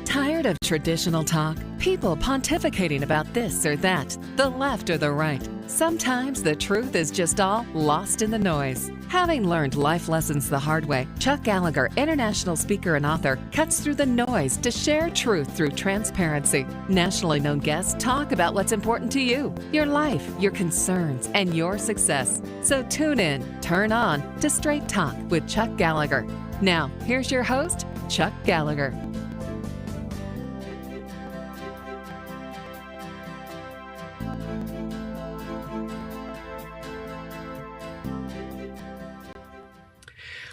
Tired of traditional talk? People pontificating about this or that, the left or the right. Sometimes the truth is just all lost in the noise. Having learned life lessons the hard way, Chuck Gallagher, international speaker and author, cuts through the noise to share truth through transparency. Nationally known guests talk about what's important to you, your life, your concerns, and your success. So tune in, turn on to Straight Talk with Chuck Gallagher. Now, here's your host, Chuck Gallagher.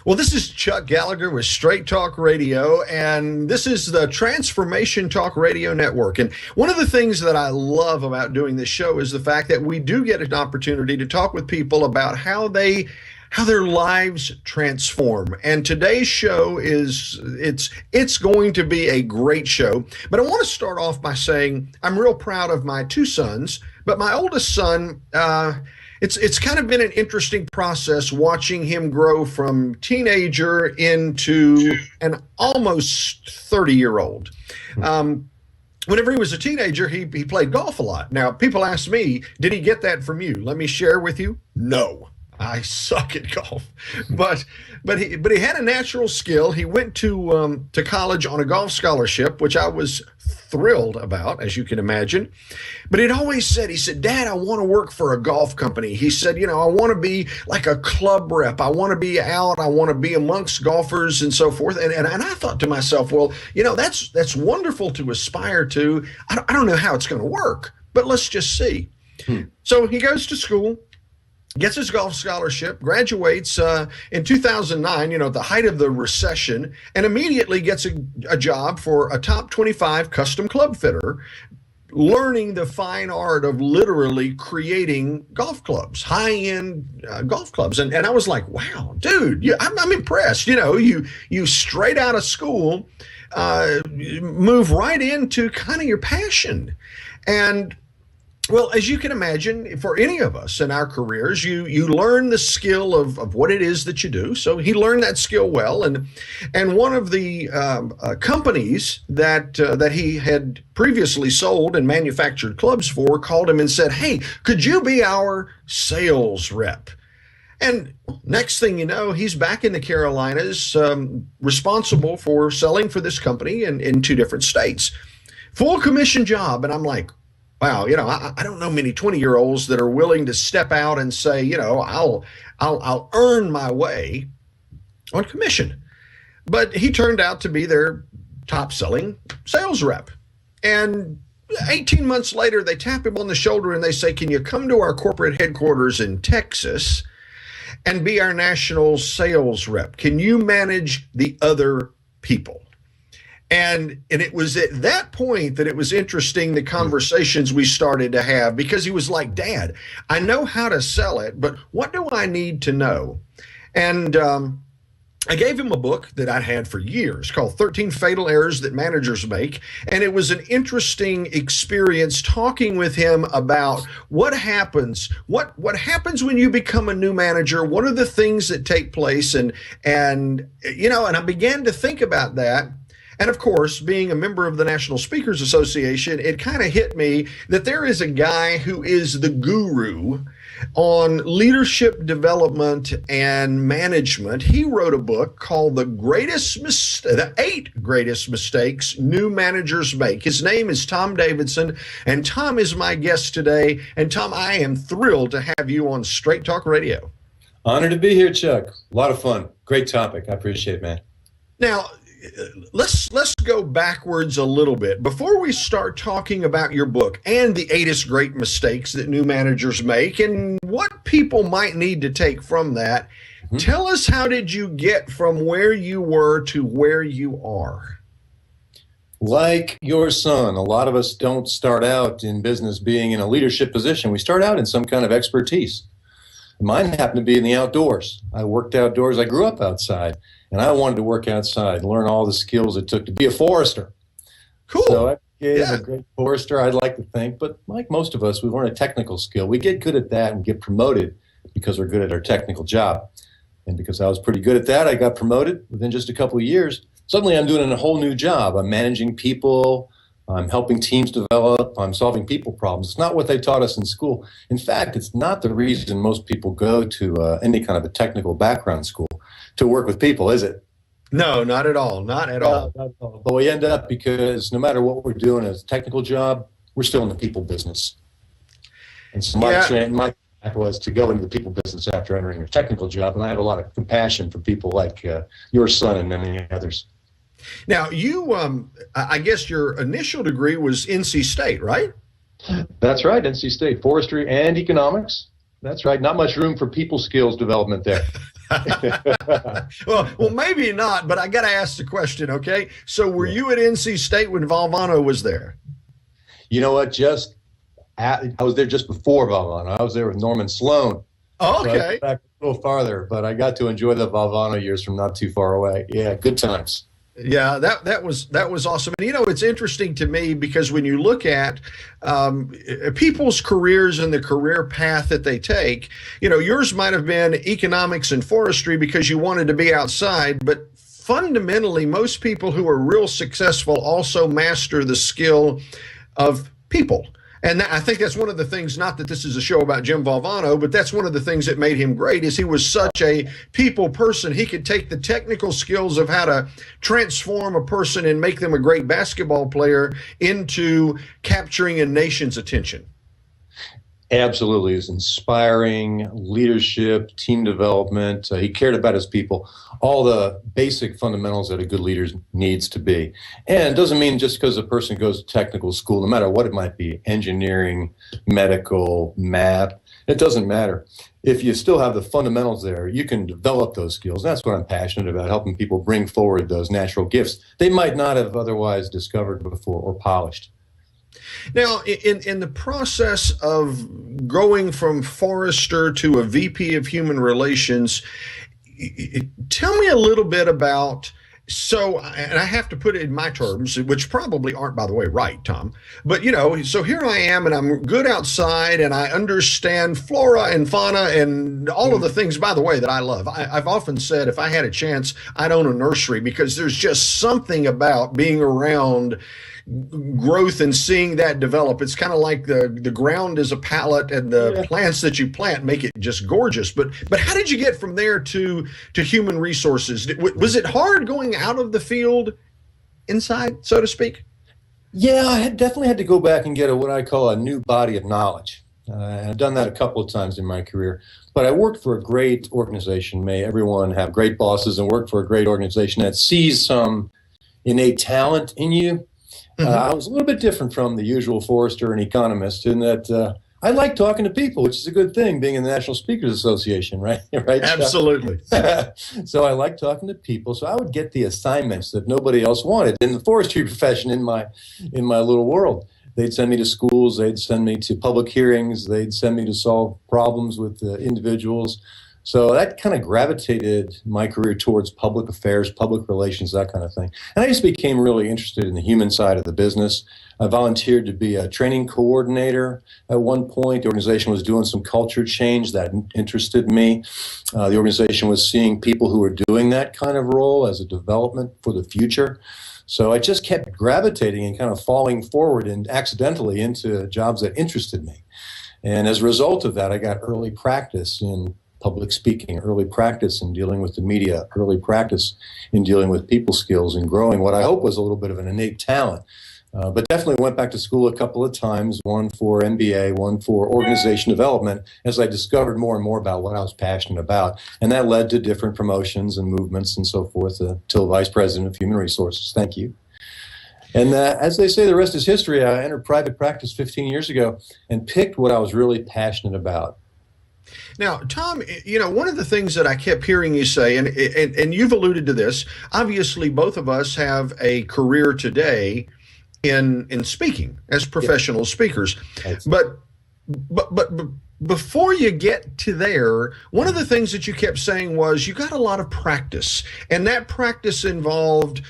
Well, this is Chuck Gallagher with Straight Talk Radio, and this is the Transformation Talk Radio Network. And one of the things that I love about doing this show is the fact that we do get an opportunity to talk with people about how their lives transform. And today's show it's going to be a great show. But I want to start off by saying I'm real proud of my two sons, but my oldest son, It's kind of been an interesting process watching him grow from teenager into an almost 30-year-old. Whenever he was a teenager, he played golf a lot. Now, people ask me, did he get that from you? Let me share with you. No, I suck at golf. But he had a natural skill. He went to college on a golf scholarship, which I was thrilled about, as you can imagine. But he'd always said, he said, Dad, I want to work for a golf company. He said, I want to be like a club rep. I want to be out. I want to be amongst golfers and so forth. And I thought to myself, well, that's wonderful to aspire to. I don't know how it's going to work, but let's just see. So he goes to school, gets his golf scholarship, graduates in 2009, at the height of the recession, and immediately gets a job for a top 25 custom club fitter, learning the fine art of literally creating golf clubs, high-end golf clubs. And I was like, wow, dude, I'm impressed. You straight out of school, move right into kind of your passion. And well, as you can imagine, for any of us in our careers, you learn the skill of what it is that you do. So he learned that skill well, and one of the companies that he had previously sold and manufactured clubs for called him and said, "Hey, could you be our sales rep?" And next thing you know, he's back in the Carolinas, responsible for selling for this company in two different states, full commission job. And I'm like, wow, I don't know many 20-year-olds that are willing to step out and say, I'll earn my way on commission. But he turned out to be their top-selling sales rep. And 18 months later, they tap him on the shoulder and they say, can you come to our corporate headquarters in Texas and be our national sales rep? Can you manage the other people? And it was at that point that it was interesting, the conversations we started to have, because he was like, Dad, I know how to sell it, but what do I need to know? And I gave him a book that I'd had for years called 13 Fatal Errors That Managers Make. And it was an interesting experience talking with him about what happens when you become a new manager. What are the things that take place? And I began to think about that. And of course, being a member of the National Speakers Association, it kind of hit me that there is a guy who is the guru on leadership development and management. He wrote a book called The 8 Greatest Mistakes New Managers Make. His name is Tom Davidson, and Tom is my guest today. And Tom, I am thrilled to have you on Straight Talk Radio. Honored to be here, Chuck. A lot of fun. Great topic. I appreciate it, man. Now, let's go backwards a little bit. Before we start talking about your book and the 8 great mistakes that new managers make and what people might need to take from that, tell us, how did you get from where you were to where you are? Like your son, a lot of us don't start out in business being in a leadership position. We start out in some kind of expertise. Mine happened to be in the outdoors. I worked outdoors. I grew up outside. And I wanted to work outside, learn all the skills it took to be a forester. Cool. So I educated, Yeah. a great forester, I'd like to think. But like most of us, we learn a technical skill. We get good at that and get promoted because we're good at our technical job. And because I was pretty good at that, I got promoted within just a couple of years. Suddenly I'm doing a whole new job. I'm managing people. I'm helping teams develop. I'm solving people problems. It's not what they taught us in school. In fact, it's not the reason most people go to any kind of a technical background school to work with people, is it? No, not at all. Not at all. Not at all. But we end up because no matter what we're doing as a technical job, we're still in the people business. And so my track was to go into the people business after entering a technical job. And I have a lot of compassion for people like your son and many others. Now, you, I guess your initial degree was NC State, right? That's right, NC State, forestry and economics. That's right, not much room for people skills development there. well, maybe not, but I got to ask the question, okay? So were you at NC State when Valvano was there? You know what, I was there just before Valvano. I was there with Norman Sloan. Oh, okay. So back a little farther, but I got to enjoy the Valvano years from not too far away. Yeah, good times. Yeah, that was awesome. And, it's interesting to me because when you look at people's careers and the career path that they take, yours might have been economics and forestry because you wanted to be outside, but fundamentally, most people who are real successful also master the skill of people. And I think that's one of the things, not that this is a show about Jim Valvano, but that's one of the things that made him great is he was such a people person. He could take the technical skills of how to transform a person and make them a great basketball player into capturing a nation's attention. Absolutely. It's inspiring leadership, team development. He cared about his people, all the basic fundamentals that a good leader needs to be. And it doesn't mean just because a person goes to technical school, no matter what it might be, engineering, medical, math, it doesn't matter. If you still have the fundamentals there, you can develop those skills. That's what I'm passionate about, helping people bring forward those natural gifts they might not have otherwise discovered before or polished. Now, in the process of going from forester to a VP of Human Relations, tell me a little bit about, and I have to put it in my terms, which probably aren't, by the way, right, Tom, but, so here I am, and I'm good outside, and I understand flora and fauna and all of the things, by the way, that I love. I've often said if I had a chance, I'd own a nursery because there's just something about being around growth and seeing that develop. It's kind of like the ground is a palette and the plants that you plant make it just gorgeous. But how did you get from there to human resources? Was it hard going out of the field inside, so to speak? Yeah, I definitely had to go back and get what I call a new body of knowledge. And I've done that a couple of times in my career. But I worked for a great organization. May everyone have great bosses and work for a great organization that sees some innate talent in you. I was a little bit different from the usual forester and economist in that I like talking to people, which is a good thing, being in the National Speakers Association, right? Right. Absolutely. So I like talking to people. So I would get the assignments that nobody else wanted in the forestry profession in my little world. They'd send me to schools. They'd send me to public hearings. They'd send me to solve problems with individuals. So that kind of gravitated my career towards public affairs, public relations, that kind of thing. And I just became really interested in the human side of the business. I volunteered to be a training coordinator at one point. The organization was doing some culture change that interested me. The organization was seeing people who were doing that kind of role as a development for the future. So I just kept gravitating and kind of falling forward and accidentally into jobs that interested me. And as a result of that, I got early practice in public speaking, early practice in dealing with the media, early practice in dealing with people skills and growing what I hope was a little bit of an innate talent. But definitely went back to school a couple of times, one for MBA, one for organization development, as I discovered more and more about what I was passionate about. And that led to different promotions and movements and so forth, till Vice President of Human Resources. Thank you. And as they say, the rest is history. I entered private practice 15 years ago and picked what I was really passionate about. Now, Tom, one of the things that I kept hearing you say, and you've alluded to this, obviously both of us have a career today in speaking as professional speakers, but before you get to there, one of the things that you kept saying was you got a lot of practice, and that practice involved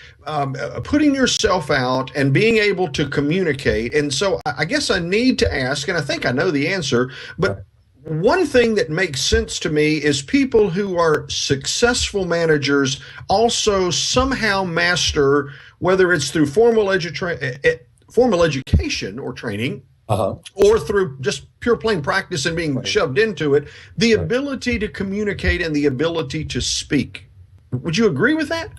putting yourself out and being able to communicate. And so I guess I need to ask, and I think I know the answer, but one thing that makes sense to me is people who are successful managers also somehow master, whether it's through formal education or training, or through just pure plain practice and being shoved into it, the ability to communicate and the ability to speak. Would you agree with that?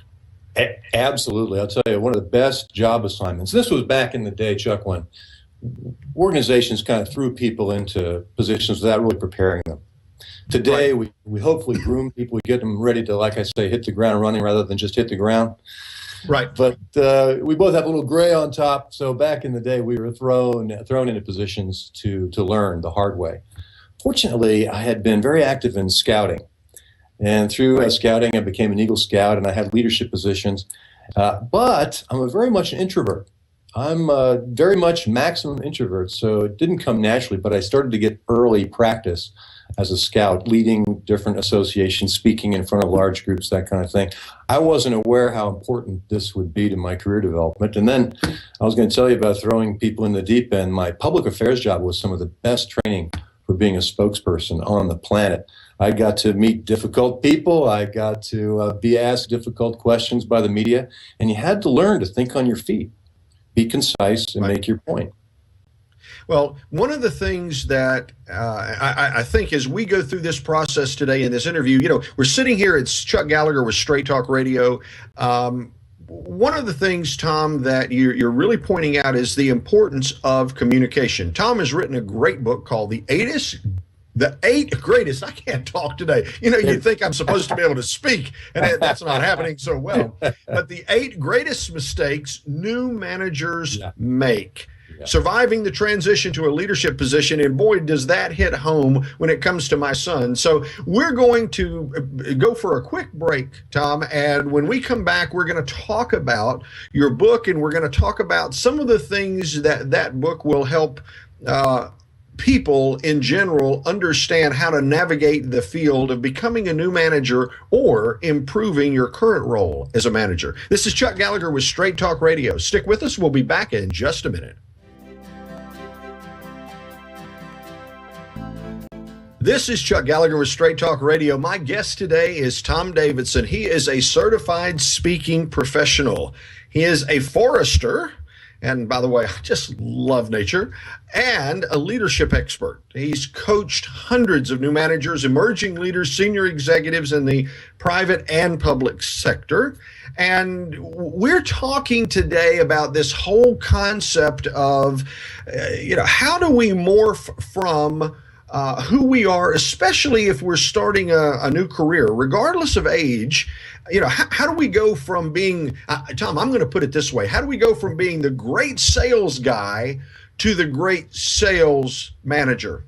Absolutely. I'll tell you, one of the best job assignments, this was back in the day, Chuck, when organizations kind of threw people into positions without really preparing them. Today, we hopefully groom people, we get them ready to, like I say, hit the ground running rather than just hit the ground. Right. But we both have a little gray on top. So back in the day, we were thrown into positions to learn the hard way. Fortunately, I had been very active in scouting. And through scouting, I became an Eagle Scout, and I had leadership positions. But I'm very much an introvert. I'm very much maximum introvert, so it didn't come naturally, but I started to get early practice as a scout, leading different associations, speaking in front of large groups, that kind of thing. I wasn't aware how important this would be to my career development. And then I was going to tell you about throwing people in the deep end. My public affairs job was some of the best training for being a spokesperson on the planet. I got to meet difficult people. I got to be asked difficult questions by the media. And you had to learn to think on your feet, be concise, and make your point. Well, one of the things that I think as we go through this process today in this interview, we're sitting here, it's Chuck Gallagher with Straight Talk Radio. One of the things, Tom, that you're really pointing out is the importance of communication. Tom has written a great book called The Eight Greatest. I can't talk today. You'd think I'm supposed to be able to speak, and that's not happening so well. But the 8 greatest mistakes new managers make. Surviving the transition to a leadership position, and boy, does that hit home when it comes to my son. So we're going to go for a quick break, Tom, and when we come back, we're going to talk about your book, and we're going to talk about some of the things that book will help people in general understand how to navigate the field of becoming a new manager or improving your current role as a manager. This is Chuck Gallagher with Straight Talk Radio. Stick with us. We'll be back in just a minute. This is Chuck Gallagher with Straight Talk Radio. My guest today is Tom Davidson. He is a certified speaking professional. He is a forester, and by the way, I just love nature, and a leadership expert. He's coached hundreds of new managers, emerging leaders, senior executives in the private and public sector. And we're talking today about this whole concept of, how do we morph from who we are, especially if we're starting a new career, regardless of age. How do we go from being, Tom, I'm going to put it this way. How do we go from being the great sales guy to the great sales manager?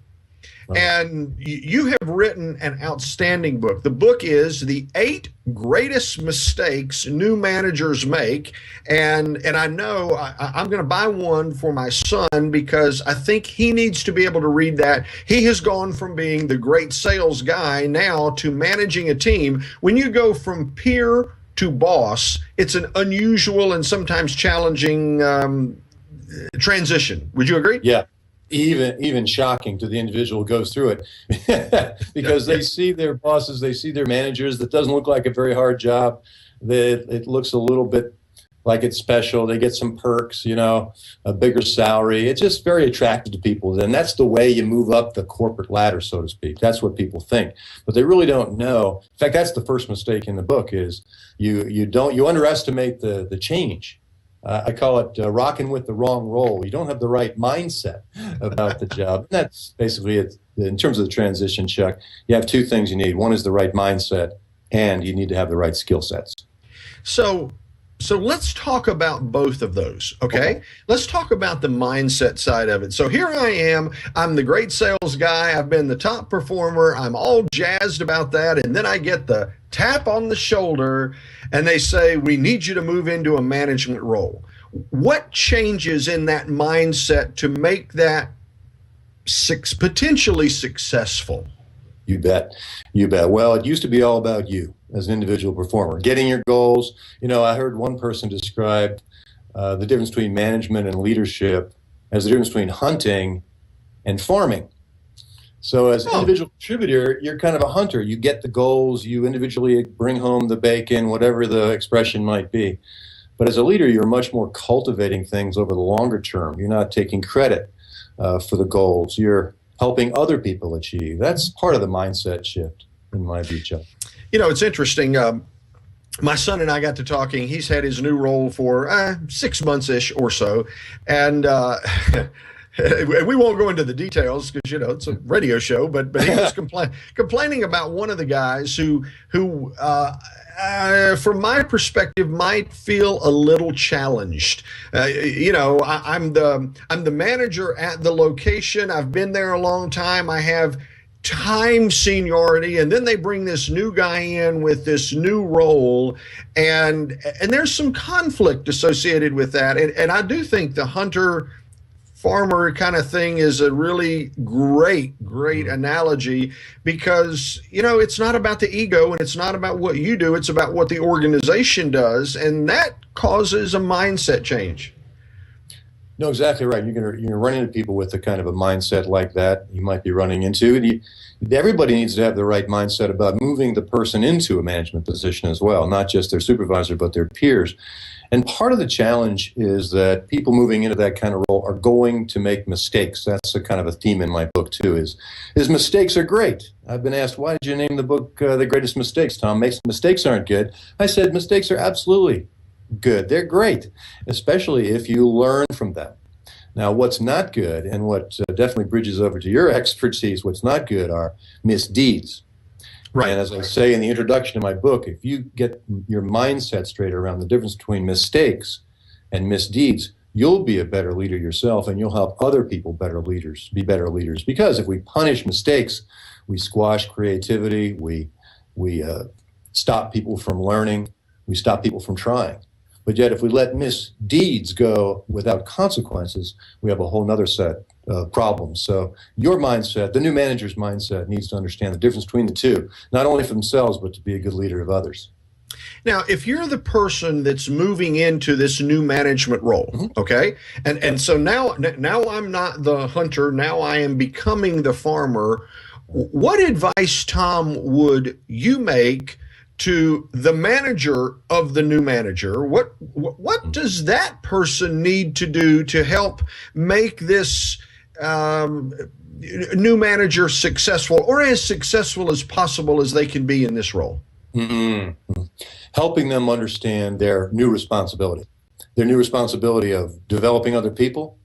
Right. And you have written an outstanding book. The book is The 8 Greatest Mistakes New Managers Make. And I know I'm going to buy one for my son because I think he needs to be able to read that. He has gone from being the great sales guy now to managing a team. When you go from peer to boss, it's an unusual and sometimes challenging transition. Would you agree? Yeah. Even shocking to the individual who goes through it because they see their bosses, they see their managers. That doesn't look like a very hard job. That it looks a little bit like it's special. They get some perks, a bigger salary. It's just very attractive to people. And that's the way you move up the corporate ladder, so to speak. That's what people think, but they really don't know. In fact, that's the first mistake in the book is you underestimate the change. I call it rocking with the wrong role. You don't have the right mindset about the job. And that's basically it. In terms of the transition, Chuck, you have 2 things you need. One is the right mindset, and you need to have the right skill sets. So let's talk about both of those, okay? Let's talk about the mindset side of it. So here I am. I'm the great sales guy. I've been the top performer. I'm all jazzed about that. And then I get the tap on the shoulder, and they say, we need you to move into a management role. What changes in that mindset to make that potentially successful? You bet. You bet. Well, it used to be all about you as an individual performer, getting your goals. I heard one person describe the difference between management and leadership as the difference between hunting and farming. So as an individual contributor, you're kind of a hunter. You get the goals, you individually bring home the bacon, whatever the expression might be. But as a leader, you're much more cultivating things over the longer term. You're not taking credit for the goals. You're helping other people achieve. That's part of the mindset shift, in my view, Chuck. It's interesting. My son and I got to talking. He's had his new role for 6 months-ish or so. And we won't go into the details because, it's a radio show, but he was complaining about one of the guys who from my perspective, might feel a little challenged. I'm the manager at the location. I've been there a long time. I have time seniority, and then they bring this new guy in with this new role, and there's some conflict associated with that. And I do think the hunter farmer kind of thing is a really great analogy, because it's not about the ego and it's not about what you do, it's about what the organization does, and that causes a mindset change. No, exactly right. You're going to run into people with a kind of a mindset like that. You might be running into it. Everybody needs to have the right mindset about moving the person into a management position as well, not just their supervisor, but their peers. And part of the challenge is that people moving into that kind of role are going to make mistakes. That's a kind of a theme in my book, too, is mistakes are great. I've been asked, why did you name the book The Greatest Mistakes, Tom? Mistakes aren't good. I said, mistakes are absolutely good. They're great, especially if you learn from them. Now, what's not good, and what definitely bridges over to your expertise, what's not good are misdeeds. Right. And as I say in the introduction to my book, if you get your mindset straight around the difference between mistakes and misdeeds, you'll be a better leader yourself, and you'll help other people be better leaders. Because if we punish mistakes, we squash creativity, we stop people from learning, we stop people from trying. But yet, if we let misdeeds go without consequences, we have a whole other set of problems. So your mindset, the new manager's mindset, needs to understand the difference between the two, not only for themselves, but to be a good leader of others. Now, if you're the person that's moving into this new management role, okay, and so now I'm not the hunter, now I am becoming the farmer, what advice, Tom, would you make to the manager of the new manager? What does that person need to do to help make this new manager successful, or as successful as possible as they can be in this role? Mm-hmm. Helping them understand their new responsibility of developing other people,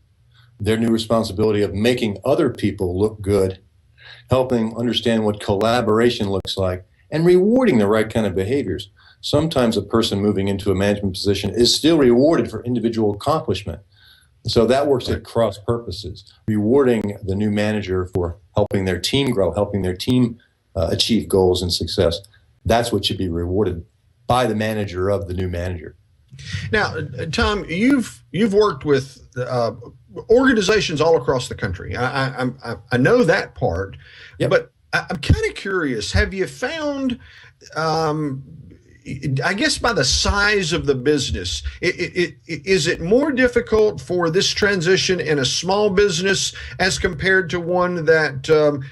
their new responsibility of making other people look good, helping understand what collaboration looks like, and rewarding the right kind of behaviors. Sometimes a person moving into a management position is still rewarded for individual accomplishment. So that works at cross purposes, rewarding the new manager for helping their team grow, helping their team achieve goals and success. That's what should be rewarded by the manager of the new manager. Now, Tom, you've worked with organizations all across the country. I know that part, yep. But I'm kind of curious, have you found, I guess by the size of the business, is it more difficult for this transition in a small business as compared to one that,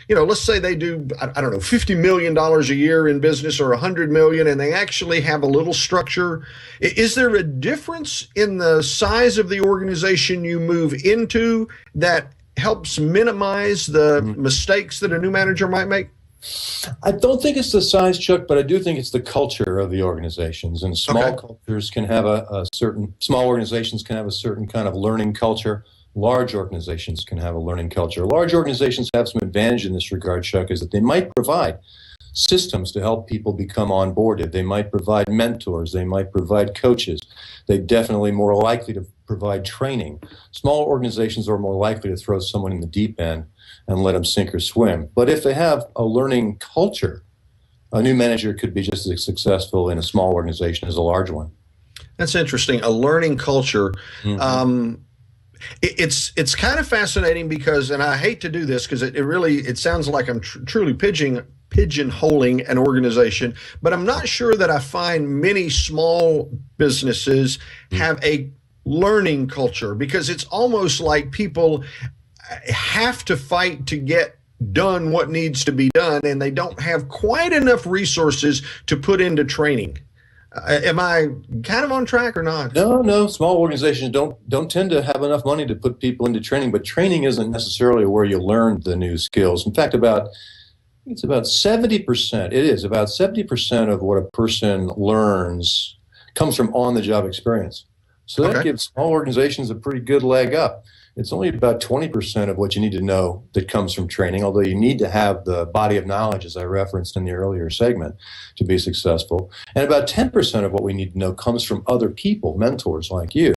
let's say they do, I don't know, $50 million a year in business or $100 million, and they actually have a little structure? Is there a difference in the size of the organization you move into that helps minimize the mistakes that a new manager might make? I don't think it's the size, Chuck, but I do think it's the culture of the organizations. And small cultures can have small organizations can have a certain kind of learning culture. Large organizations can have a learning culture. Large organizations have some advantage in this regard, Chuck, is that they might provide systems to help people become onboarded. They might provide mentors. They might provide coaches. They're definitely more likely to provide training. Small organizations are more likely to throw someone in the deep end and let them sink or swim. But if they have a learning culture, a new manager could be just as successful in a small organization as a large one. That's interesting. A learning culture. Mm-hmm. It's kind of fascinating because, and I hate to do this because it sounds like I'm truly pigeonholing an organization, but I'm not sure that I find many small businesses have a learning culture, because it's almost like people have to fight to get done what needs to be done, and they don't have quite enough resources to put into training. Am I kind of on track or not? No. Small organizations don't tend to have enough money to put people into training, but training isn't necessarily where you learn the new skills. In fact, it's about 70%. It is about 70% of what a person learns comes from on-the-job experience. So that gives small organizations a pretty good leg up. It's only about 20% of what you need to know that comes from training, although you need to have the body of knowledge, as I referenced in the earlier segment, to be successful. And about 10% of what we need to know comes from other people, mentors like you.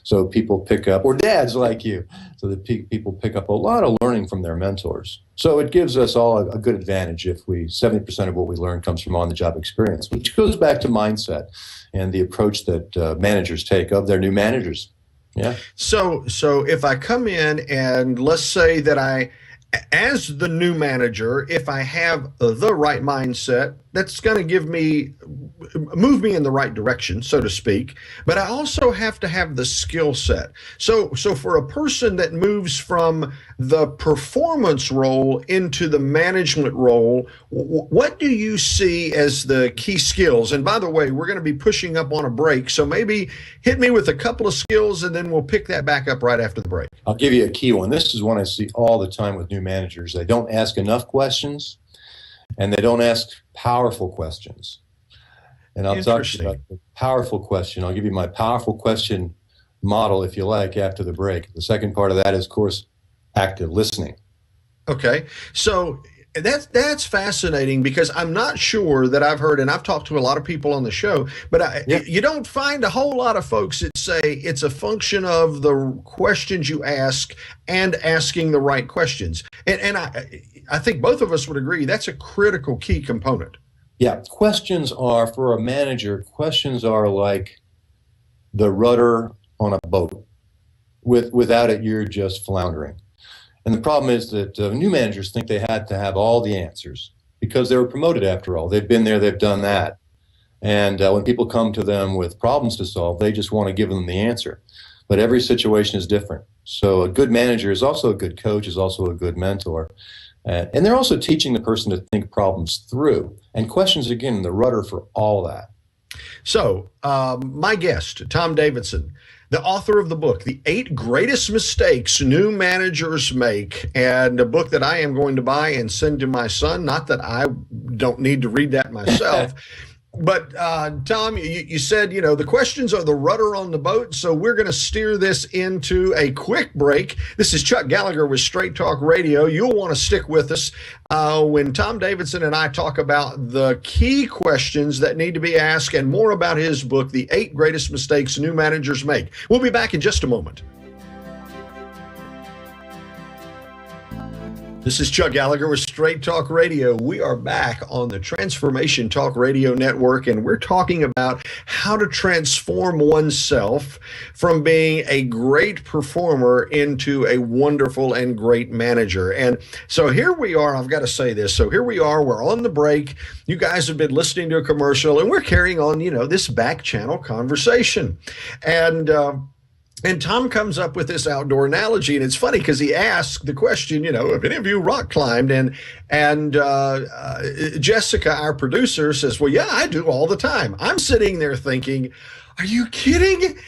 So people pick up, or dads like you, so that people pick up a lot of learning from their mentors. So it gives us all a good advantage if 70% of what we learn comes from on-the-job experience, which goes back to mindset and the approach that managers take of their new managers. Yeah. So if I come in and let's say that as the new manager, if I have the right mindset, that's going to move me in the right direction, so to speak. But I also have to have the skill set. So for a person that moves from the performance role into the management role, what do you see as the key skills? And by the way, we're going to be pushing up on a break, so maybe hit me with a couple of skills and then we'll pick that back up right after the break. I'll give you a key one. This is one I see all the time with new managers. They don't ask enough questions, and they don't ask powerful questions. And I'll talk to you about the powerful question. I'll give you my powerful question model, if you like, after the break. The second part of that is, of course, active listening. Okay. So that's fascinating, because I'm not sure that I've heard, and I've talked to a lot of people on the show, but you don't find a whole lot of folks that say it's a function of the questions you ask and asking the right questions. And I think both of us would agree that's a critical key component. Yeah, questions are, for a manager, questions are like the rudder on a boat. Without it, you're just floundering. And the problem is that new managers think they had to have all the answers because they were promoted, after all. They've been there, they've done that. And when people come to them with problems to solve, they just want to give them the answer. But every situation is different. So a good manager is also a good coach, is also a good mentor. And they're also teaching the person to think problems through. And questions, again, the rudder for all that. So my guest, Tom Davidson, the author of the book, The 8 Greatest Mistakes New Managers Make, and a book that I am going to buy and send to my son. Not that I don't need to read that myself. But Tom, you said, the questions are the rudder on the boat, so we're going to steer this into a quick break. This is Chuck Gallagher with Straight Talk Radio. You'll want to stick with us when Tom Davidson and I talk about the key questions that need to be asked and more about his book, The 8 Greatest Mistakes New Managers Make. We'll be back in just a moment. This is Chuck Gallagher with Straight Talk Radio. We are back on the Transformation Talk Radio Network, and we're talking about how to transform oneself from being a great performer into a wonderful and great manager. And so here we are. I've got to say this. So here we are. We're on the break. You guys have been listening to a commercial, and we're carrying on, this back channel conversation. And Tom comes up with this outdoor analogy, and it's funny because he asked the question, if any of you rock climbed, and Jessica, our producer, says, well, yeah, I do all the time. I'm sitting there thinking, are you kidding?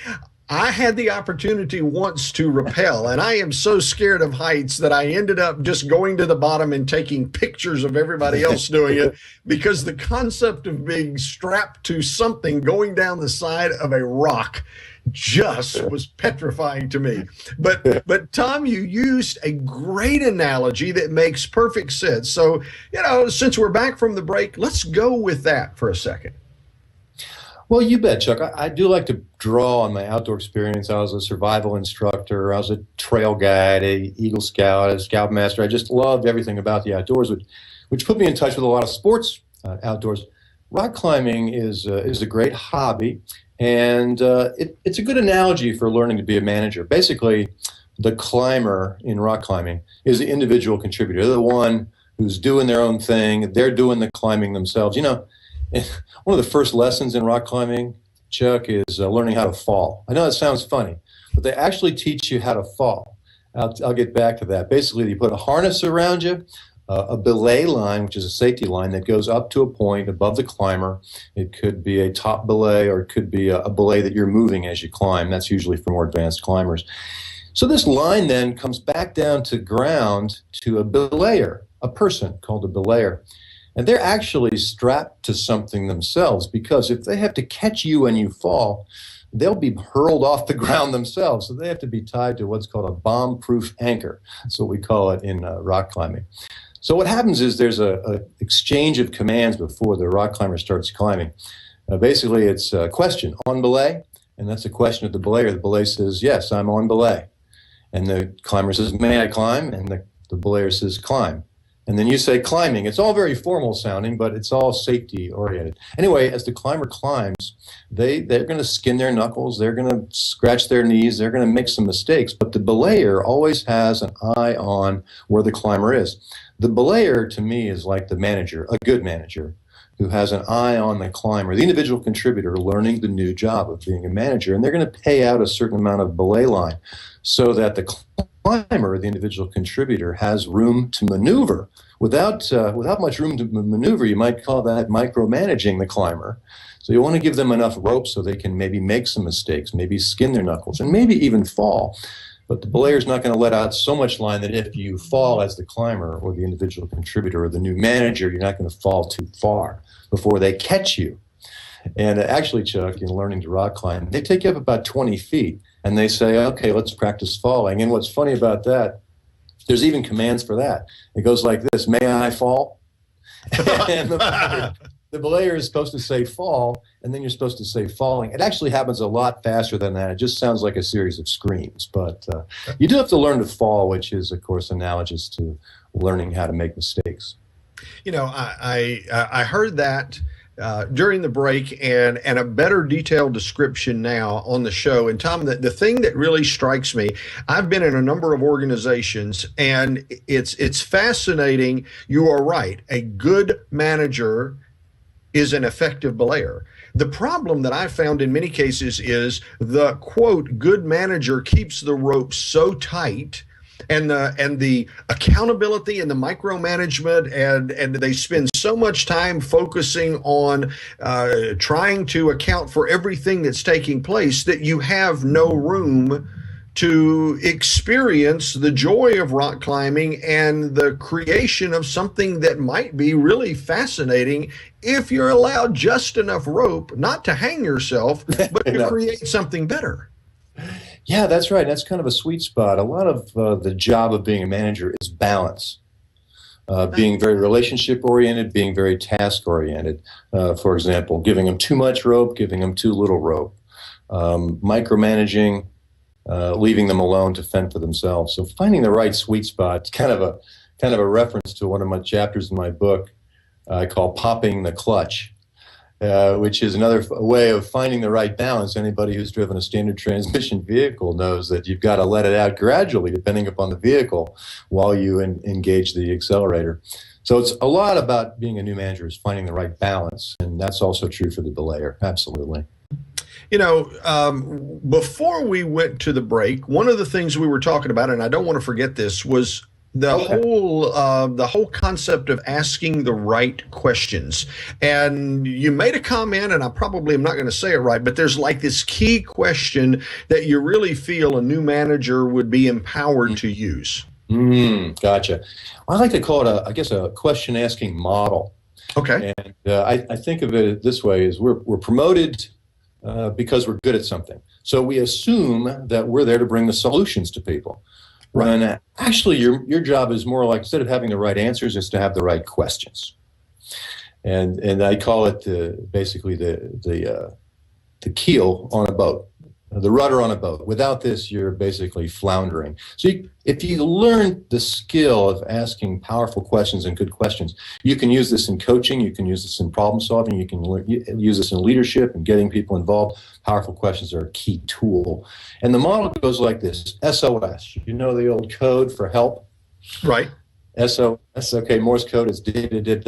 I had the opportunity once to rappel, and I am so scared of heights that I ended up just going to the bottom and taking pictures of everybody else doing it, because the concept of being strapped to something going down the side of a rock just was petrifying to me. But Tom, you used a great analogy that makes perfect sense. So, since we're back from the break, let's go with that for a second. Well, you bet, Chuck. I do like to draw on my outdoor experience. I was a survival instructor. I was a trail guide, a Eagle Scout, a Scoutmaster. I just loved everything about the outdoors, which put me in touch with a lot of sports outdoors. Rock climbing is a great hobby. And it's a good analogy for learning to be a manager. Basically, the climber in rock climbing is the individual contributor. They're the one who's doing their own thing. They're doing the climbing themselves. You know, one of the first lessons in rock climbing, Chuck, is learning how to fall. I know that sounds funny, but they actually teach you how to fall. I'll get back to that. Basically, you put a harness around you, a belay line, which is a safety line that goes up to a point above the climber. It could be a top belay, or it could be a belay that you're moving as you climb. That's usually for more advanced climbers. So this line then comes back down to ground to a belayer, a person called a belayer. And they're actually strapped to something themselves, because if they have to catch you when you fall, they'll be hurled off the ground themselves. So they have to be tied to what's called a bomb-proof anchor. That's what we call it in rock climbing. So what happens is there's a exchange of commands before the rock climber starts climbing. Basically, it's a question, on belay? And that's a question of the belayer. The belay says, yes, I'm on belay. And the climber says, may I climb? And the belayer says, climb. And then you say climbing. It's all very formal sounding, but it's all safety oriented. Anyway, as the climber climbs, they're going to skin their knuckles. They're going to scratch their knees. They're going to make some mistakes. But the belayer always has an eye on where the climber is. The belayer, to me, is like the manager, a good manager, who has an eye on the climber, the individual contributor learning the new job of being a manager. And they're going to pay out a certain amount of belay line so that the climber, the individual contributor, has room to maneuver. Without much room to maneuver, you might call that micromanaging the climber. So you want to give them enough rope so they can maybe make some mistakes, maybe skin their knuckles, and maybe even fall. But the belayer's not going to let out so much line that if you fall as the climber or the individual contributor or the new manager, you're not going to fall too far before they catch you. And actually, Chuck, in learning to rock climb, they take you up about 20 feet and they say, okay, let's practice falling. And what's funny about that, there's even commands for that. It goes like this: may I fall? And the belayer is supposed to say fall, and then you're supposed to say falling. It actually happens a lot faster than that. It just sounds like a series of screams. But you do have to learn to fall, which is, of course, analogous to learning how to make mistakes. You know, I heard that during the break, and a better detailed description now on the show. And Tom, the thing that really strikes me, I've been in a number of organizations, and it's fascinating. You are right. A good manager is an effective belayer. The problem that I found in many cases is the, quote, good manager keeps the rope so tight, and the accountability and the micromanagement, and they spend so much time focusing on trying to account for everything that's taking place, that you have no room to experience the joy of rock climbing and the creation of something that might be really fascinating if you're allowed just enough rope, not to hang yourself, but to create something better. Yeah, that's right. That's kind of a sweet spot. A lot of the job of being a manager is balance, being very relationship-oriented, being very task-oriented. For example, giving them too much rope, giving them too little rope, micromanaging, leaving them alone to fend for themselves. So finding the right sweet spot, kind of a reference to one of my chapters in my book I call Popping the Clutch, which is another way of finding the right balance. Anybody who's driven a standard transmission vehicle knows that you've got to let it out gradually, depending upon the vehicle, while you engage the accelerator. So it's a lot about being a new manager, is finding the right balance, and that's also true for the belayer. Absolutely. You know, before we went to the break, one of the things we were talking about, and I don't want to forget this, was the whole concept of asking the right questions. And you made a comment, and I probably am not going to say it right, but there's like this key question that you really feel a new manager would be empowered to use. Gotcha. I like to call it, a question asking model. Okay. And I think of it this way: is we're promoted because we're good at something. So we assume that we're there to bring the solutions to people. Right. And actually, your job is more like, instead of having the right answers, is to have the right questions. And I call it basically the keel on a boat. the rudder on a boat. Without this, you're basically floundering. So if you learn the skill of asking powerful questions and good questions, you can use this in coaching, you can use this in problem solving, you can use this in leadership and getting people involved. Powerful questions are a key tool. And the model goes like this: SOS. You know the old code for help? Right. SOS, okay, Morse code is did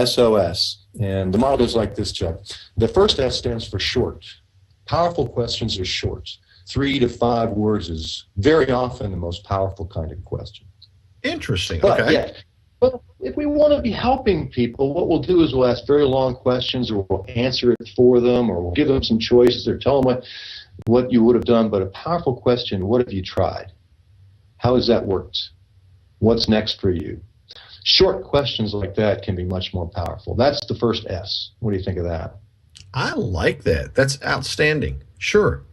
SOS. And the model goes like this, Chuck. The first S stands for short. Powerful questions are short. 3 to 5 words is very often the most powerful kind of question. Interesting. But, okay. Yeah, but if we want to be helping people, what we'll do is we'll ask very long questions, or we'll answer it for them, or we'll give them some choices, or tell them what you would have done. But a powerful question: what have you tried? How has that worked? What's next for you? Short questions like that can be much more powerful. That's the first S. What do you think of that? I like that. That's outstanding. Sure.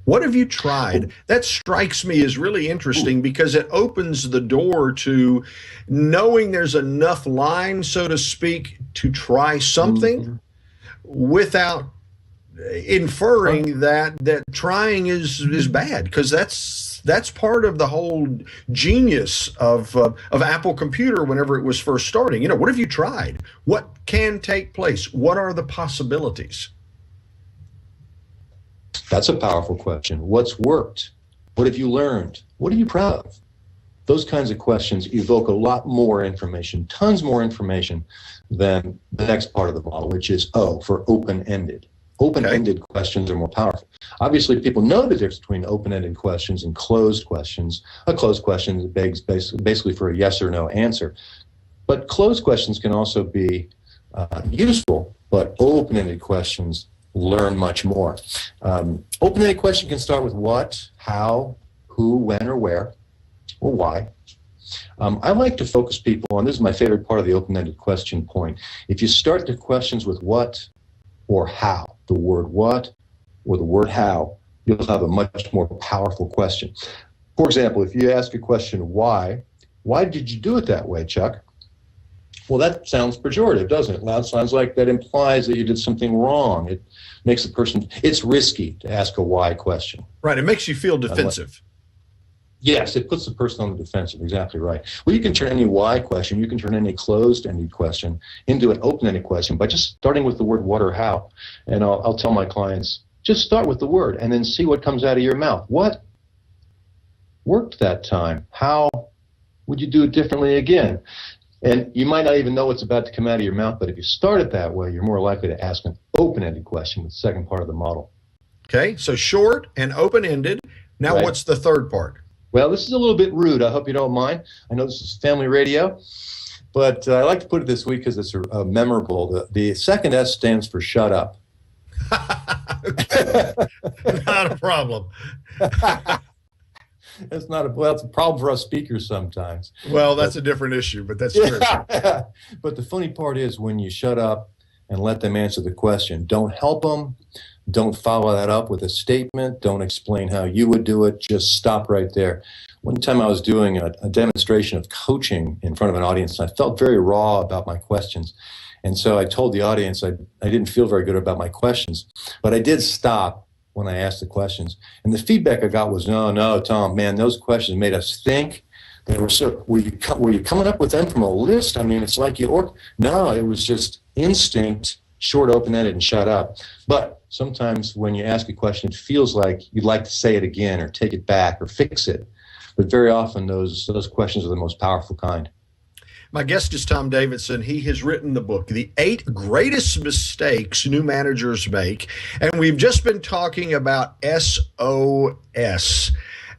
What have you tried? That strikes me as really interesting because it opens the door to knowing there's enough line, so to speak, to try something without inferring that trying is bad, because that's part of the whole genius of Apple Computer whenever it was first starting. You know, what have you tried? What can take place? What are the possibilities? That's a powerful question. What's worked? What have you learned? What are you proud of? Those kinds of questions evoke a lot more information, tons more information than the next part of the model, which is O for open-ended. Open-ended questions are more powerful. Obviously, people know the difference between open-ended questions and closed questions. A closed question begs basically for a yes or no answer. But closed questions can also be useful, but open-ended questions learn much more. Open-ended question can start with what, how, who, when, or where, or why. I like to focus people on, this is my favorite part of the open-ended question point. If you start the questions with what or how, the word what or the word how, you'll have a much more powerful question. For example, if you ask a question, why did you do it that way, Chuck? Well, that sounds pejorative, doesn't it? Loud sounds like that implies that you did something wrong. It makes the person, it's risky to ask a why question. Right, it makes you feel defensive. Yes, it puts the person on the defensive, exactly right. Well, you can turn any why question, you can turn any closed-ended question into an open-ended question by just starting with the word what or how. And I'll tell my clients, just start with the word and then see what comes out of your mouth. What worked that time? How would you do it differently again? And you might not even know what's about to come out of your mouth, but if you start it that way, you're more likely to ask an open-ended question, the second part of the model. Okay, so short and open-ended. Now, Right. What's the third part? Well, this is a little bit rude. I hope you don't mind. I know this is family radio, but I like to put it this way because it's memorable. The second S stands for shut up. Not a problem. It's a problem for us speakers sometimes. Well, that's a different issue, but that's true. But the funny part is when you shut up and let them answer the question, don't help them. Don't follow that up with a statement. Don't explain how you would do it. Just stop right there. One time I was doing a demonstration of coaching in front of an audience, and I felt very raw about my questions. And so I told the audience I didn't feel very good about my questions, but I did stop when I asked the questions. And the feedback I got was, no, Tom, man, those questions made us think. They were were you coming up with them from a list? I mean, it's like no, it was just instinct, short, open-ended, and shut up. But sometimes when you ask a question, it feels like you'd like to say it again or take it back or fix it. But very often those questions are the most powerful kind. My guest is Tom Davidson. He has written the book, The 8 Greatest Mistakes New Managers Make. And we've just been talking about SOS.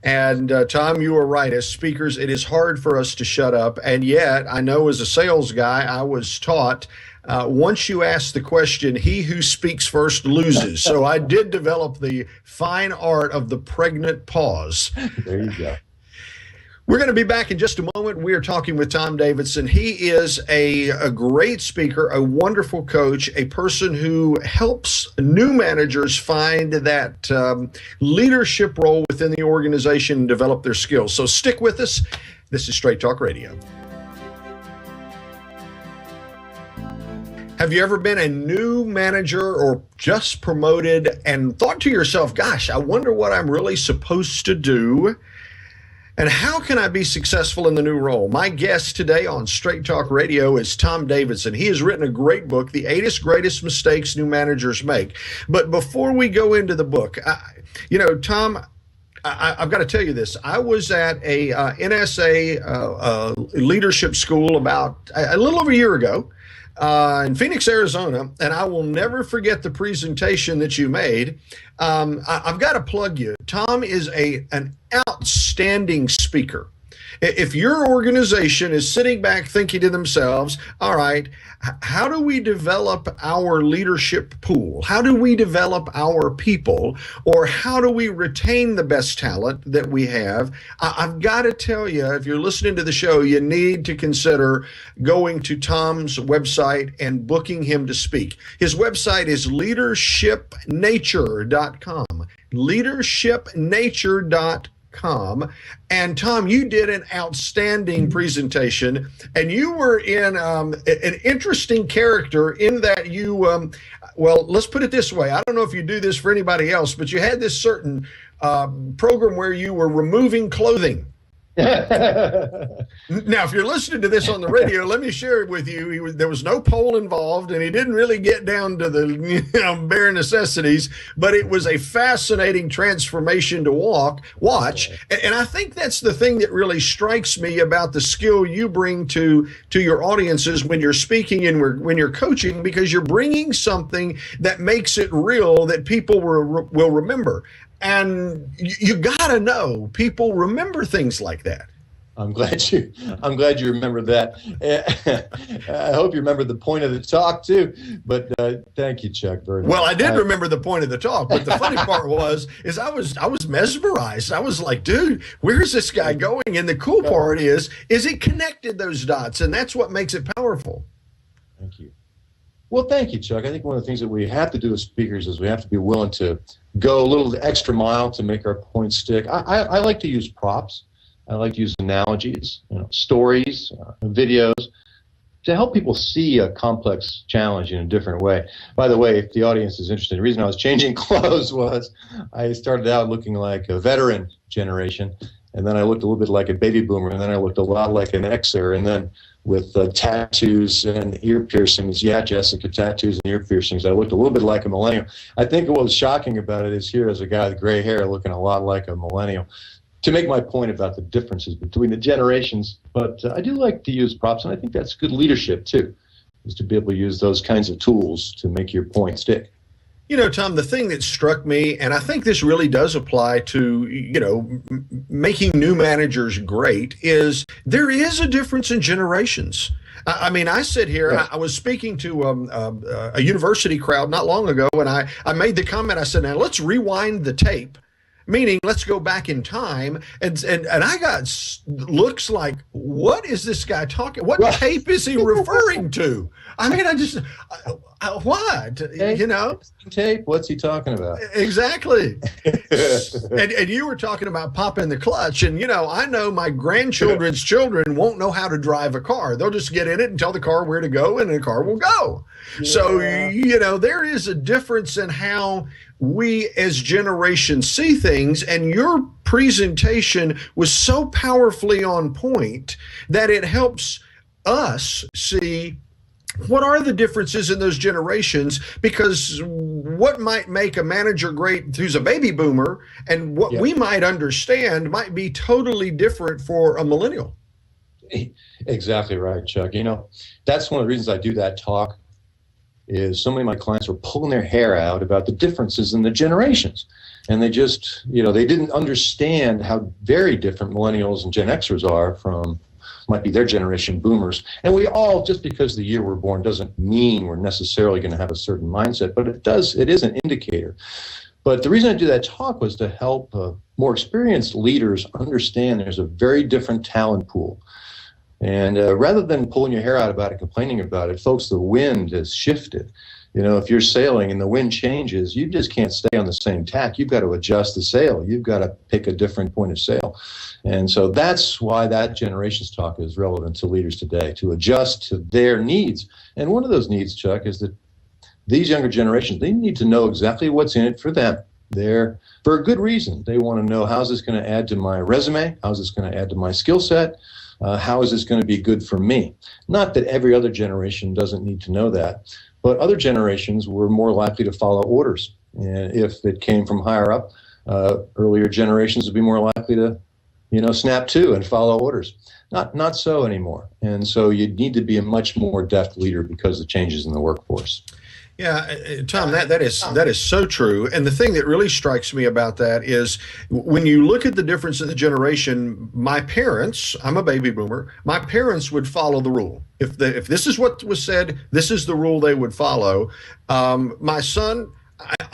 And Tom, you are right. As speakers, it is hard for us to shut up. And yet, I know as a sales guy, I was taught once you ask the question, he who speaks first loses. So I did develop the fine art of the pregnant pause. There you go. We're going to be back in just a moment. We are talking with Tom Davidson. He is a great speaker, a wonderful coach, a person who helps new managers find that leadership role within the organization and develop their skills. So stick with us. This is Straight Talk Radio. Have you ever been a new manager or just promoted and thought to yourself, gosh, I wonder what I'm really supposed to do? And how can I be successful in the new role? My guest today on Straight Talk Radio is Tom Davidson. He has written a great book, The 8 Greatest Mistakes New Managers Make. But before we go into the book, Tom, I've got to tell you this. I was at a NSA leadership school about a little over a year ago in Phoenix, Arizona, and I will never forget the presentation that you made. I've got to plug you. Tom is an outstanding speaker. If your organization is sitting back thinking to themselves, all right, how do we develop our leadership pool? How do we develop our people? Or how do we retain the best talent that we have? I've got to tell you, if you're listening to the show, you need to consider going to Tom's website and booking him to speak. His website is leadershipnature.com. Leadershipnature.com. And Tom, you did an outstanding presentation, and you were in an interesting character in that you, well, let's put it this way. I don't know if you do this for anybody else, but you had this certain program where you were removing clothing. Now, if you're listening to this on the radio, let me share it with you. There was no pole involved, and he didn't really get down to the bare necessities, but it was a fascinating transformation to watch. And I think that's the thing that really strikes me about the skill you bring to your audiences when you're speaking and when you're coaching, because you're bringing something that makes it real that people will remember. And you got to know people remember things like that. I'm glad you remember that. I hope you remember the point of the talk too. But thank you, Chuck, very much. Well, I did remember the point of the talk, but the funny part is I was mesmerized. I was like, dude, where's this guy going? And the cool part is it connected those dots, and that's what makes it powerful. Thank you. Well, thank you, Chuck. I think one of the things that we have to do as speakers is we have to be willing to go a little extra mile to make our point stick. I like to use props. I like to use analogies, stories, videos, to help people see a complex challenge in a different way. By the way, if the audience is interested, the reason I was changing clothes was I started out looking like a veteran generation, and then I looked a little bit like a baby boomer, and then I looked a lot like an Xer, and then with tattoos and ear piercings. Yeah, Jessica, tattoos and ear piercings. I looked a little bit like a millennial. I think what was shocking about it is here as a guy with gray hair looking a lot like a millennial. To make my point about the differences between the generations, but I do like to use props, and I think that's good leadership too, is to be able to use those kinds of tools to make your point stick. Tom, the thing that struck me, and I think this really does apply to, making new managers great, is there is a difference in generations. I mean, I sit here, I was speaking to a university crowd not long ago, and I made the comment, I said, now let's rewind the tape. Meaning, let's go back in time, and I got looks like, what is this guy talking? What tape is he referring to? I mean, what? Tape? What's he talking about? Exactly. and you were talking about popping the clutch, and I know my grandchildren's children won't know how to drive a car. They'll just get in it and tell the car where to go, and the car will go. Yeah. So there is a difference in how we as generations see things, and your presentation was so powerfully on point that it helps us see what are the differences in those generations, because what might make a manager great who's a baby boomer and what we might understand might be totally different for a millennial. Exactly right, Chuck. That's one of the reasons I do that talk. Is so many of my clients were pulling their hair out about the differences in the generations. And they just, they didn't understand how very different millennials and Gen Xers are from, might be their generation, boomers. And we all, just because the year we're born doesn't mean we're necessarily going to have a certain mindset, but it is an indicator. But the reason I do that talk was to help more experienced leaders understand there's a very different talent pool. And rather than pulling your hair out about it, complaining about it, folks, the wind has shifted. If you're sailing and the wind changes, you just can't stay on the same tack. You've got to adjust the sail. You've got to pick a different point of sail. And so that's why that generations talk is relevant to leaders today, to adjust to their needs. And one of those needs, Chuck, is that these younger generations, they need to know exactly what's in it for them. They're for a good reason. They want to know, how's this going to add to my resume? How's this going to add to my skill set? How is this going to be good for me? Not that every other generation doesn't need to know that, but other generations were more likely to follow orders. And if it came from higher up, earlier generations would be more likely to, snap to and follow orders. Not so anymore. And so you need to be a much more deft leader because of changes in the workforce. Yeah, Tom, that is so true. And the thing that really strikes me about that is when you look at the difference in the generation, my parents, I'm a baby boomer, my parents would follow the rule. If this is what was said, this is the rule they would follow. My son,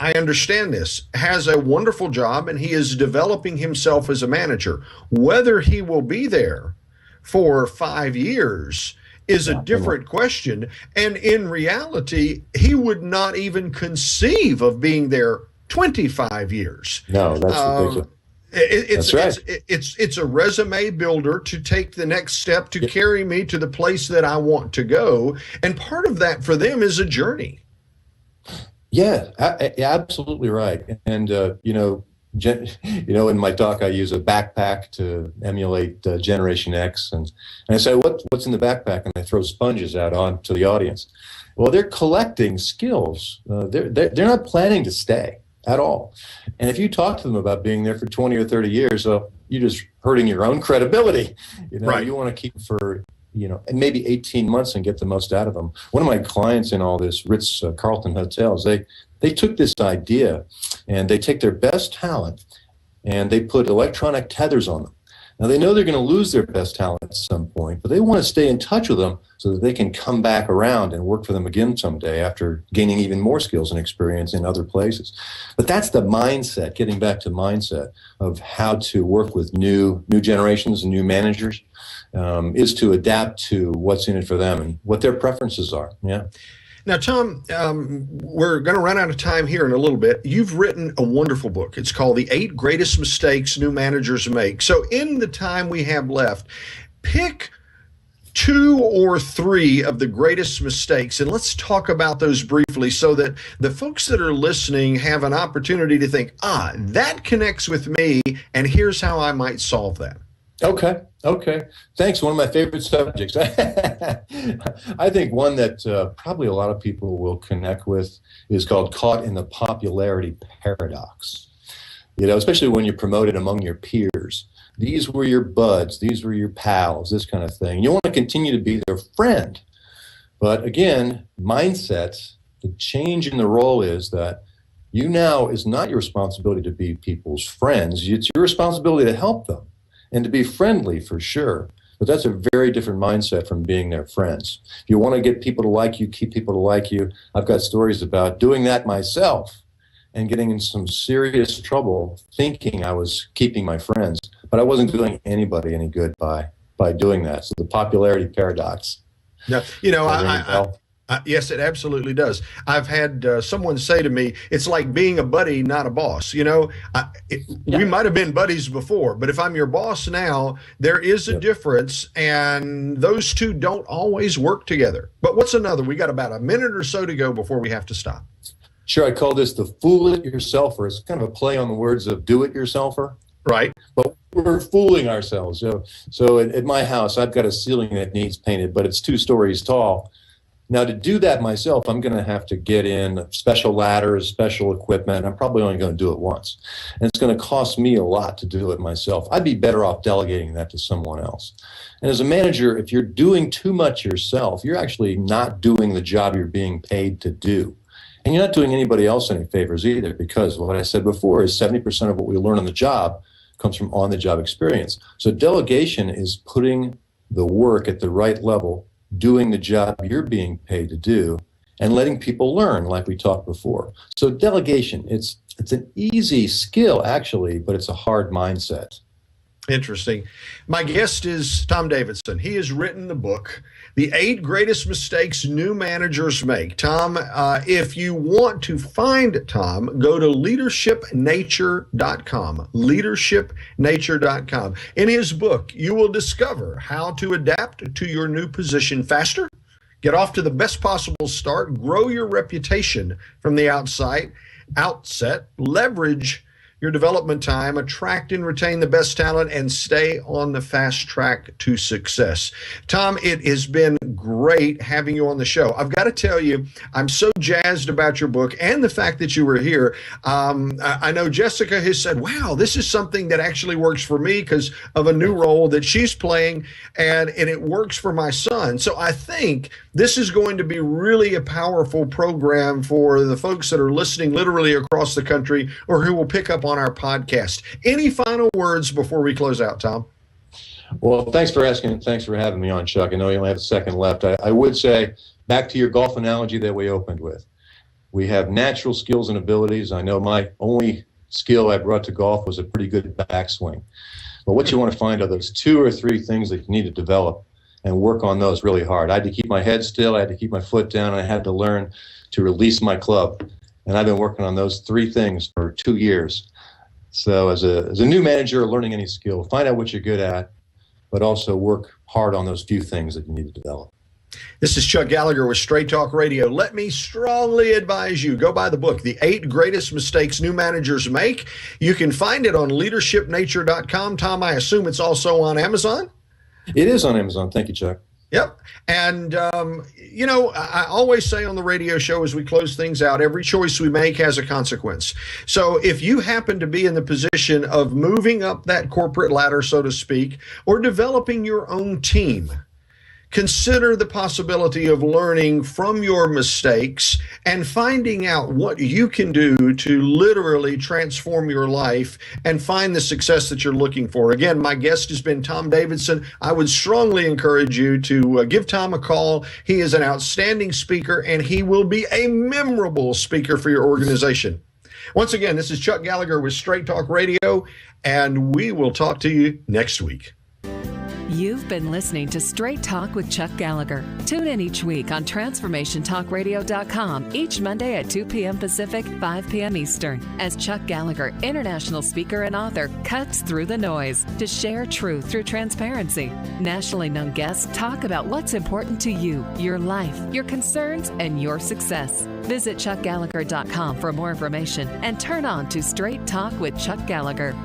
I understand this, has a wonderful job and he is developing himself as a manager. Whether he will be there for 5 years is a different question. And in reality, he would not even conceive of being there 25 years. No, that's ridiculous. That's right. It's a resume builder to take the next step to carry me to the place that I want to go. And part of that for them is a journey. Yeah, absolutely right. And, in my talk, I use a backpack to emulate Generation X. And I say, what's in the backpack? And I throw sponges out onto the audience. Well, they're collecting skills. They're not planning to stay at all. And if you talk to them about being there for 20 or 30 years, you're just hurting your own credibility. Right. You want to keep for maybe 18 months and get the most out of them. One of my clients in all this, Ritz-Carlton hotels, they took this idea and they take their best talent and they put electronic tethers on them. Now, they know they're going to lose their best talent at some point, but they want to stay in touch with them so that they can come back around and work for them again someday after gaining even more skills and experience in other places. But that's the mindset, getting back to mindset of how to work with new generations and new managers, is to adapt to what's in it for them and what their preferences are. Yeah. Now, Tom, we're going to run out of time here in a little bit. You've written a wonderful book. It's called The 8 Greatest Mistakes New Managers Make. So in the time we have left, pick 2 or 3 of the greatest mistakes, and let's talk about those briefly so that the folks that are listening have an opportunity to think, that connects with me, and here's how I might solve that. Okay. Thanks. One of my favorite subjects. I think one that probably a lot of people will connect with is called caught in the popularity paradox. Especially when you're promoted among your peers. These were your buds. These were your pals, this kind of thing. You want to continue to be their friend. But again, mindset, the change in the role is that you now is not your responsibility to be people's friends. It's your responsibility to help them. And to be friendly, for sure. But that's a very different mindset from being their friends. If you want to get people to like you, keep people to like you. I've got stories about doing that myself and getting in some serious trouble thinking I was keeping my friends, but I wasn't doing anybody any good by doing that. So the popularity paradox. Yeah, yes, it absolutely does. I've had someone say to me, it's like being a buddy, not a boss. We might have been buddies before, but if I'm your boss now, there is a difference, and those two don't always work together. But what's another? We got about a minute or so to go before we have to stop. Sure, I call this the fool-it-yourselfer. It's kind of a play on the words of do-it-yourselfer. Right. But we're fooling ourselves. So at my house, I've got a ceiling that needs painted, but it's 2 stories tall. Now, to do that myself, I'm going to have to get in special ladders, special equipment. I'm probably only going to do it once. And it's going to cost me a lot to do it myself. I'd be better off delegating that to someone else. And as a manager, if you're doing too much yourself, you're actually not doing the job you're being paid to do. And you're not doing anybody else any favors either, because what I said before is 70% of what we learn on the job comes from on-the-job experience. So delegation is putting the work at the right level, doing the job you're being paid to do, and letting people learn, like we talked before. So delegation, it's an easy skill, actually, but it's a hard mindset. Interesting. My guest is Tom Davidson. He has written the book, The 8 Greatest Mistakes New Managers Make. Tom, if you want to find Tom, go to leadershipnature.com. Leadershipnature.com. In his book, you will discover how to adapt to your new position faster, get off to the best possible start, grow your reputation from the outset, leverage your development time, attract and retain the best talent, and stay on the fast track to success. Tom, it has been great having you on the show. I've got to tell you, I'm so jazzed about your book and the fact that you were here. I know Jessica has said, wow, this is something that actually works for me because of a new role that she's playing, and it works for my son. So I think this is going to be really a powerful program for the folks that are listening literally across the country or who will pick up on our podcast. Any final words before we close out, Tom? Well, thanks for asking. Thanks for having me on, Chuck. I know you only have a second left. I would say, back to your golf analogy that we opened with, we have natural skills and abilities. I know my only skill I brought to golf was a pretty good backswing. But what you want to find are those 2 or 3 things that you need to develop and work on those really hard. I had to keep my head still. I had to keep my foot down. And I had to learn to release my club. And I've been working on those 3 things for 2 years. So as a new manager, learning any skill, find out what you're good at, but also work hard on those few things that you need to develop. This is Chuck Gallagher with Straight Talk Radio. Let me strongly advise you, go buy the book, The 8 Greatest Mistakes New Managers Make. You can find it on leadershipnature.com. Tom, I assume it's also on Amazon? It is on Amazon. Thank you, Chuck. Yep. And, I always say on the radio show as we close things out, every choice we make has a consequence. So if you happen to be in the position of moving up that corporate ladder, so to speak, or developing your own team, consider the possibility of learning from your mistakes and finding out what you can do to literally transform your life and find the success that you're looking for. Again, my guest has been Tom Davidson. I would strongly encourage you to give Tom a call. He is an outstanding speaker, and he will be a memorable speaker for your organization. Once again, this is Chuck Gallagher with Straight Talk Radio, and we will talk to you next week. You've been listening to Straight Talk with Chuck Gallagher. Tune in each week on TransformationTalkRadio.com each Monday at 2 p.m. Pacific, 5 p.m. Eastern, as Chuck Gallagher, international speaker and author, cuts through the noise to share truth through transparency. Nationally known guests talk about what's important to you, your life, your concerns, and your success. Visit ChuckGallagher.com for more information and turn on to Straight Talk with Chuck Gallagher.